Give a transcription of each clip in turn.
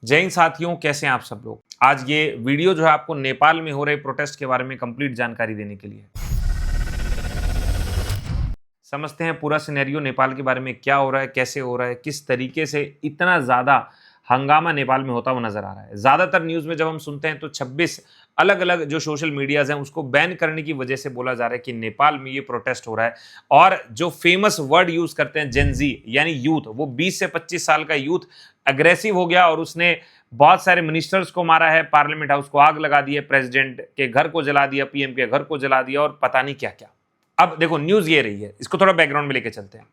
जय हिंद साथियों, कैसे हैं आप सब लोग। आज ये वीडियो जो है आपको नेपाल में हो रहे प्रोटेस्ट के बारे में कंप्लीट जानकारी देने के लिए समझते हैं पूरा सिनेरियो नेपाल के बारे में, क्या हो रहा है, कैसे हो रहा है, किस तरीके से इतना ज़्यादा हंगामा नेपाल में होता हुआ नजर आ रहा है। ज़्यादातर न्यूज़ में जब हम सुनते हैं तो 26 अलग अलग जो सोशल मीडियाज़ हैं उसको बैन करने की वजह से बोला जा रहा है कि नेपाल में ये प्रोटेस्ट हो रहा है। और जो फेमस वर्ड यूज़ करते हैं जेनजी यानी यूथ, वो 20 से 25 साल का यूथ अग्रेसिव हो गया और उसने बहुत सारे मिनिस्टर्स को मारा है, पार्लियामेंट हाउस को आग लगा दी है, प्रेसिडेंट के घर को जला दिया, पीएम के घर को जला दिया और पता नहीं क्या क्या। अब देखो न्यूज़ ये रही है, इसको थोड़ा बैकग्राउंड में लेके चलते हैं।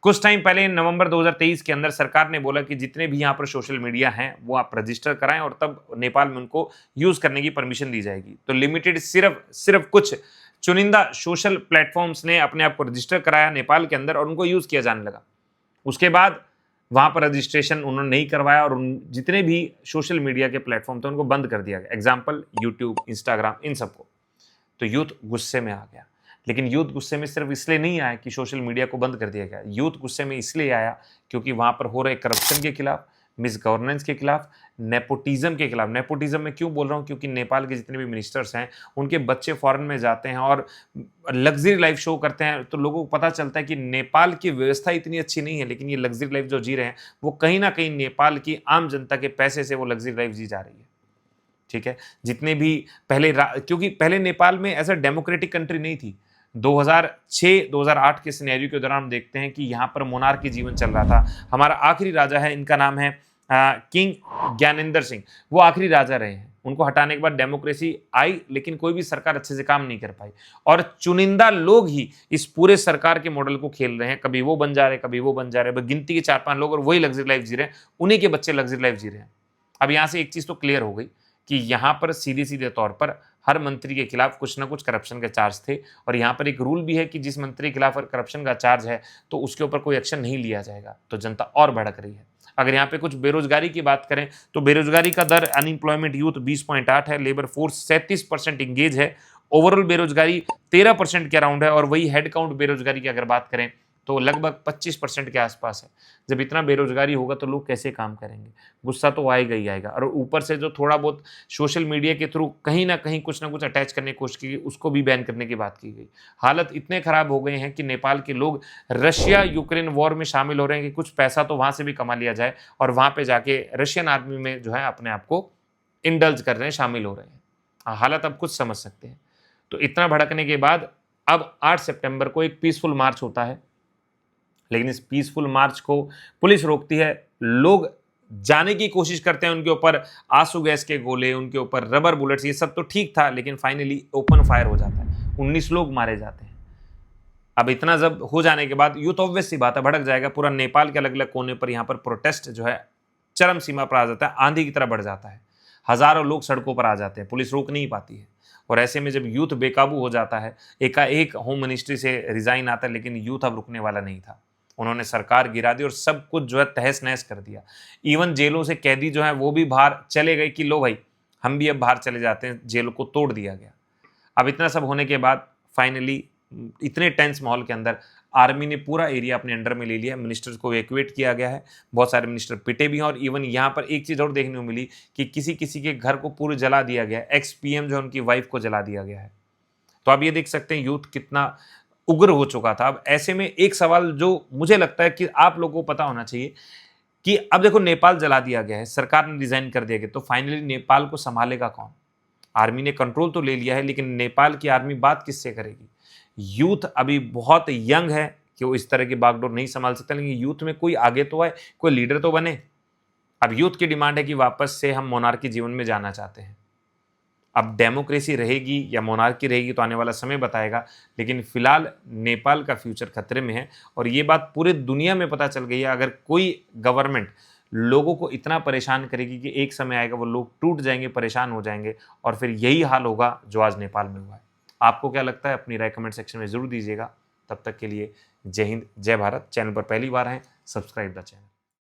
कुछ टाइम पहले नवंबर 2023 के अंदर सरकार ने बोला कि जितने भी यहाँ पर सोशल मीडिया हैं वो आप रजिस्टर कराएं और तब नेपाल में उनको यूज करने की परमिशन दी जाएगी। तो लिमिटेड सिर्फ कुछ चुनिंदा सोशल प्लेटफॉर्म्स ने अपने आप को रजिस्टर कराया नेपाल के अंदर और उनको यूज किया जाने लगा। उसके बाद वहां पर रजिस्ट्रेशन उन्होंने नहीं करवाया और उन जितने भी सोशल मीडिया के प्लेटफॉर्म थे उनको बंद कर दिया गया। एग्जाम्पल यूट्यूब, इंस्टाग्राम, इन सबको। तो यूथ गुस्से में आ गया। लेकिन यूथ गुस्से में सिर्फ इसलिए नहीं आया कि सोशल मीडिया को बंद कर दिया गया। यूथ गुस्से में इसलिए आया क्योंकि वहां पर हो रहे करप्शन के खिलाफ, मिस गवर्नेंस के खिलाफ, नेपोटिज्म के खिलाफ। नेपोटिज्म में क्यों बोल रहा हूं? क्योंकि नेपाल के जितने भी मिनिस्टर्स हैं उनके बच्चे फॉरेन में जाते हैं और लग्जरी लाइफ शो करते हैं, तो लोगों को पता चलता है कि नेपाल की व्यवस्था इतनी अच्छी नहीं है, लेकिन ये लग्जरी लाइफ जो जी रहे हैं वो कहीं ना कहीं नेपाल की आम जनता के पैसे से वो लग्जरी लाइफ जी जा रही है। ठीक है, जितने भी क्योंकि पहले नेपाल में ऐसा डेमोक्रेटिक कंट्री नहीं थी। 2006-2008 के सिनेरियो के दौरान हम देखते हैं कि यहाँ पर मोनार्की जीवन चल रहा था। हमारा आखिरी राजा है, इनका नाम है किंग ज्ञानेंद्र सिंह। वो आखिरी राजा रहे हैं। उनको हटाने के बाद डेमोक्रेसी आई, लेकिन कोई भी सरकार अच्छे से काम नहीं कर पाई और चुनिंदा लोग ही इस पूरे सरकार के मॉडल को खेल रहे हैं। कभी वो बन जा रहे, कभी वो बन जा रहे। गिनती के 4-5 लोग और वही लग्जरी लाइफ जी रहे हैं, उन्हीं के बच्चे लग्जरी लाइफ जी रहे हैं। अब यहाँ से एक चीज तो क्लियर हो गई कि यहाँ पर सीधे सीधे तौर पर हर मंत्री के खिलाफ कुछ ना कुछ करप्शन के चार्ज थे और यहाँ पर एक रूल भी है कि जिस मंत्री के खिलाफ करप्शन का चार्ज है तो उसके ऊपर कोई एक्शन नहीं लिया जाएगा। तो जनता और भड़क रही है। अगर यहाँ पे कुछ बेरोजगारी की बात करें तो बेरोजगारी का दर, अनएम्प्लॉयमेंट यूथ 20.8 है, लेबर फोर्स 37% इंगेज है, ओवरऑल बेरोजगारी 13% के अराउंड है और वही हेड काउंट बेरोजगारी की अगर बात करें तो लगभग 25% के आसपास है। जब इतना बेरोजगारी होगा तो लोग कैसे काम करेंगे? गुस्सा तो आएगा ही आएगा। और ऊपर से जो थोड़ा बहुत सोशल मीडिया के थ्रू कहीं ना कुछ अटैच करने की कोशिश की गई, उसको भी बैन करने की बात की गई। हालत इतने खराब हो गए हैं कि नेपाल के लोग रशिया यूक्रेन वॉर में शामिल हो रहे हैं कि कुछ पैसा तो वहां से भी कमा लिया जाए और वहां पे जाके रशियन आर्मी में जो है अपने आप को इंडल्ज कर रहे हैं, शामिल हो रहे हैं। हालत अब कुछ समझ सकते हैं। तो इतना भड़कने के बाद अब 8 सितंबर को एक पीसफुल मार्च होता है, लेकिन इस पीसफुल मार्च को पुलिस रोकती है। लोग जाने की कोशिश करते हैं, उनके ऊपर आंसू गैस के गोले, उनके ऊपर रबर बुलेट्स, ये सब तो ठीक था, लेकिन फाइनली ओपन फायर हो जाता है। 19 लोग मारे जाते हैं। अब इतना जब हो जाने के बाद यूथ ऑब्वियस सी बात है भड़क जाएगा। पूरा नेपाल के अलग अलग कोने पर यहाँ पर प्रोटेस्ट जो है चरम सीमा पर आ जाता है, आंधी की तरह बढ़ जाता है। हजारों लोग सड़कों पर आ जाते हैं, पुलिस रोक नहीं पाती है। और ऐसे में जब यूथ बेकाबू हो जाता है, एकाएक होम मिनिस्ट्री से रिजाइन आता है, लेकिन यूथ अब रुकने वाला नहीं था। उन्होंने सरकार गिरा दी और सब कुछ जो है तहस नहस कर दिया। इवन जेलों से कैदी जो है वो भी बाहर चले गए कि लो भाई हम भी अब बाहर चले जाते हैं, जेलों को तोड़ दिया गया। अब इतना सब होने के बाद फाइनली इतने टेंस माहौल के अंदर आर्मी ने पूरा एरिया अपने अंडर में ले लिया। मिनिस्टर्स को इवैक्यूएट किया गया है, बहुत सारे मिनिस्टर पिटे भी हैं और इवन यहाँ पर एक चीज़ और देखने को मिली कि किसी किसी के घर को पूरे जला दिया गया। एक्स पीएम जो है उनकी वाइफ को जला दिया गया है। तो आप ये देख सकते हैं यूथ कितना उग्र हो चुका था। अब ऐसे में एक सवाल जो मुझे लगता है कि आप लोगों को पता होना चाहिए कि अब देखो नेपाल जला दिया गया है, सरकार ने डिजाइन कर दिया गया, तो फाइनली नेपाल को संभालेगा कौन? आर्मी ने कंट्रोल तो ले लिया है, लेकिन नेपाल की आर्मी बात किससे करेगी? यूथ अभी बहुत यंग है कि वो इस तरह की बागडोर नहीं संभाल सकता, लेकिन यूथ में कोई आगे तो आए, कोई लीडर तो बने। अब यूथ की डिमांड है कि वापस से हम मोनार्की जीवन में जाना चाहते हैं। अब डेमोक्रेसी रहेगी या मोनार्की रहेगी तो आने वाला समय बताएगा, लेकिन फिलहाल नेपाल का फ्यूचर खतरे में है और ये बात पूरे दुनिया में पता चल गई है। अगर कोई गवर्नमेंट लोगों को इतना परेशान करेगी कि एक समय आएगा वो लोग टूट जाएंगे, परेशान हो जाएंगे और फिर यही हाल होगा जो आज नेपाल में हुआ है। आपको क्या लगता है? अपनी राय कमेंट सेक्शन में जरूर दीजिएगा। तब तक के लिए जय हिंद, जय भारत। चैनल पर पहली बार हैं, सब्सक्राइब द चैनल।